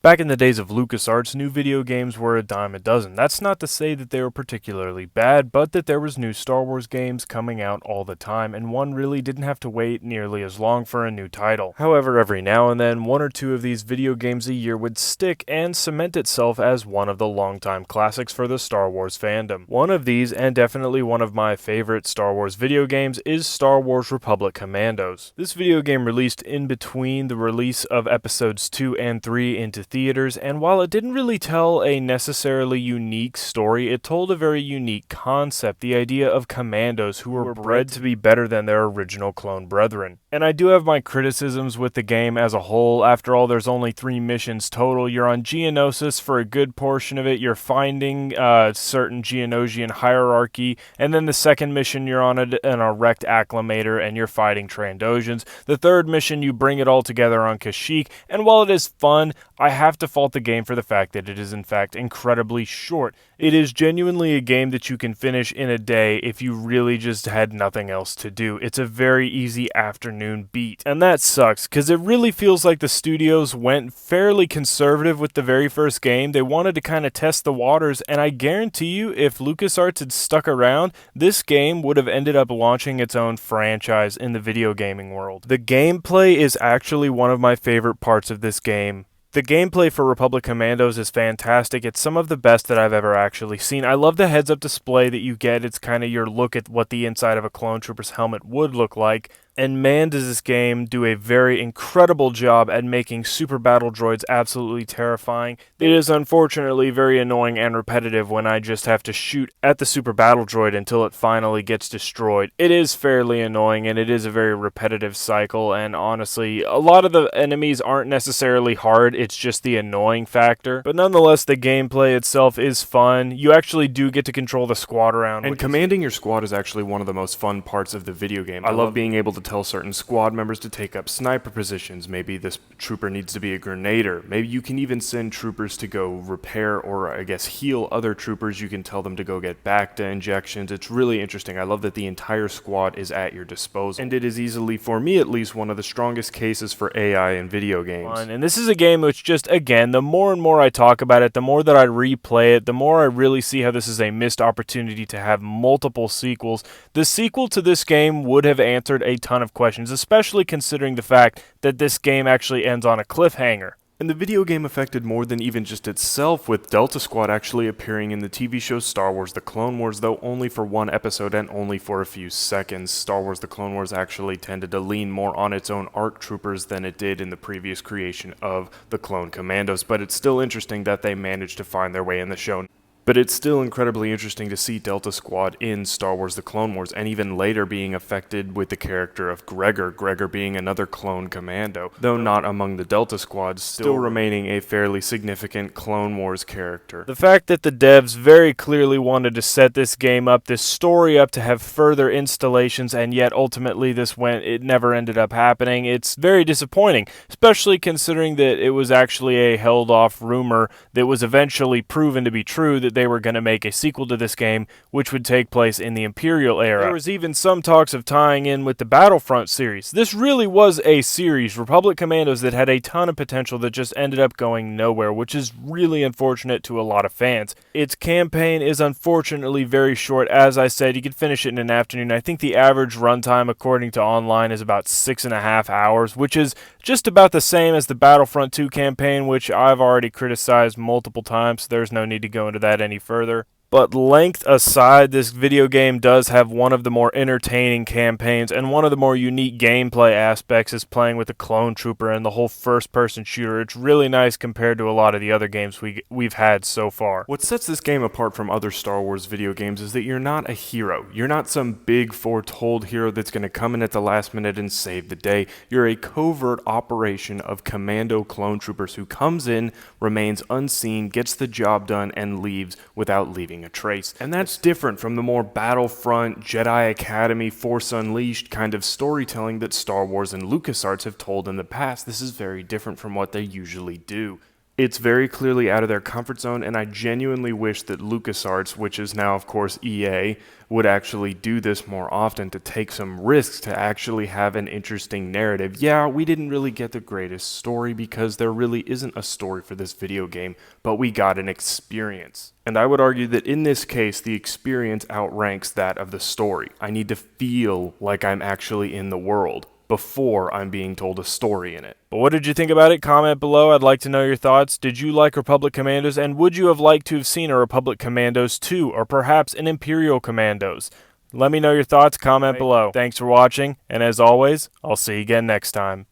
Back in the days of LucasArts, new video games were a dime a dozen. That's not to say that they were particularly bad, but that there was new Star Wars games coming out all the time, and one really didn't have to wait nearly as long for a new title. However, every now and then, one or two of these video games a year would stick and cement itself as one of the longtime classics for the Star Wars fandom. One of these, and definitely one of my favorite Star Wars video games, is Star Wars Republic Commandos. This video game released in between the release of episodes 2 and 3 into theaters, and while it didn't really tell a necessarily unique story, it told a very unique concept, the idea of commandos who were bred to be better than their original clone brethren. And I do have my criticisms with the game as a whole. After all, there's only 3 missions total. You're on Geonosis for a good portion of it. You're finding certain Geonosian hierarchy, and then the second mission you're on an erect acclimator and you're fighting Trandosians. The third mission you bring it all together on Kashyyyk, and while it is fun, I have to fault the game for the fact that it is in fact incredibly short. It is genuinely a game that you can finish in a day if you really just had nothing else to do. It's a very easy afternoon beat. And that sucks, because it really feels like the studios went fairly conservative with the very first game. They wanted to kind of test the waters, and I guarantee you if LucasArts had stuck around, this game would have ended up launching its own franchise in the video gaming world. The gameplay is actually one of my favorite parts of this game. The gameplay for Republic Commandos is fantastic. It's some of the best that I've ever actually seen. I love the heads-up display that you get. It's kind of your look at what the inside of a clone trooper's helmet would look like. And man, does this game do a very incredible job at making super battle droids absolutely terrifying. It is unfortunately very annoying and repetitive when I just have to shoot at the super battle droid until it finally gets destroyed. It is fairly annoying, and it is a very repetitive cycle, and honestly, a lot of the enemies aren't necessarily hard, it's just the annoying factor. But nonetheless, the gameplay itself is fun. You actually do get to control the squad around. And commanding your squad is actually one of the most fun parts of the video game. I love being able to tell certain squad members to take up sniper positions. Maybe this trooper needs to be a grenader. Maybe you can even send troopers to go repair or I guess heal other troopers. You can tell them to go get Bacta injections. It's really interesting. I love that the entire squad is at your disposal. And it is easily, for me at least, one of the strongest cases for AI in video games. And this is a game which just, again, the more and more I talk about it, the more that I replay it, the more I really see how this is a missed opportunity to have multiple sequels. The sequel to this game would have answered a ton of questions, especially considering the fact that this game actually ends on a cliffhanger. And the video game affected more than even just itself, with Delta Squad actually appearing in the TV show Star Wars The Clone Wars, though only for one episode and only for a few seconds. Star Wars The Clone Wars actually tended to lean more on its own ARC troopers than it did in the previous creation of the Clone Commandos, but it's still interesting that they managed to find their way in the show. But it's still incredibly interesting to see Delta Squad in Star Wars The Clone Wars, and even later being affected with the character of Gregor being another clone commando, though not among the Delta Squad, still remaining a fairly significant Clone Wars character. The fact that the devs very clearly wanted to set this game up, this story up, to have further installations, and yet ultimately it never ended up happening, it's very disappointing, especially considering that it was actually a held-off rumor that was eventually proven to be true, that they were going to make a sequel to this game, which would take place in the Imperial era. There was even some talks of tying in with the Battlefront series. This really was a series, Republic Commandos, that had a ton of potential that just ended up going nowhere, which is really unfortunate to a lot of fans. Its campaign is unfortunately very short. As I said, you could finish it in an afternoon. I think the average runtime, according to online, is about 6.5 hours, which is just about the same as the Battlefront 2 campaign, which I've already criticized multiple times, so there's no need to go into that any further. But length aside, this video game does have one of the more entertaining campaigns, and one of the more unique gameplay aspects is playing with the clone trooper and the whole first-person shooter. It's really nice compared to a lot of the other games we've had so far. What sets this game apart from other Star Wars video games is that you're not a hero. You're not some big foretold hero that's going to come in at the last minute and save the day. You're a covert operation of commando clone troopers who comes in, remains unseen, gets the job done, and leaves without leaving a trace. And that's different from the more Battlefront, Jedi Academy, Force Unleashed kind of storytelling that Star Wars and LucasArts have told in the past. This is very different from what they usually do. It's very clearly out of their comfort zone, and I genuinely wish that LucasArts, which is now, of course, EA, would actually do this more often to take some risks to actually have an interesting narrative. Yeah, we didn't really get the greatest story because there really isn't a story for this video game, but we got an experience. And I would argue that in this case, the experience outranks that of the story. I need to feel like I'm actually in the world before I'm being told a story in it. But what did you think about it? Comment below. I'd like to know your thoughts. Did you like Republic Commandos, and would you have liked to have seen a Republic Commandos 2 or perhaps an Imperial Commandos? Let me know your thoughts. Comment below. Thanks for watching, and as always, I'll see you again next time.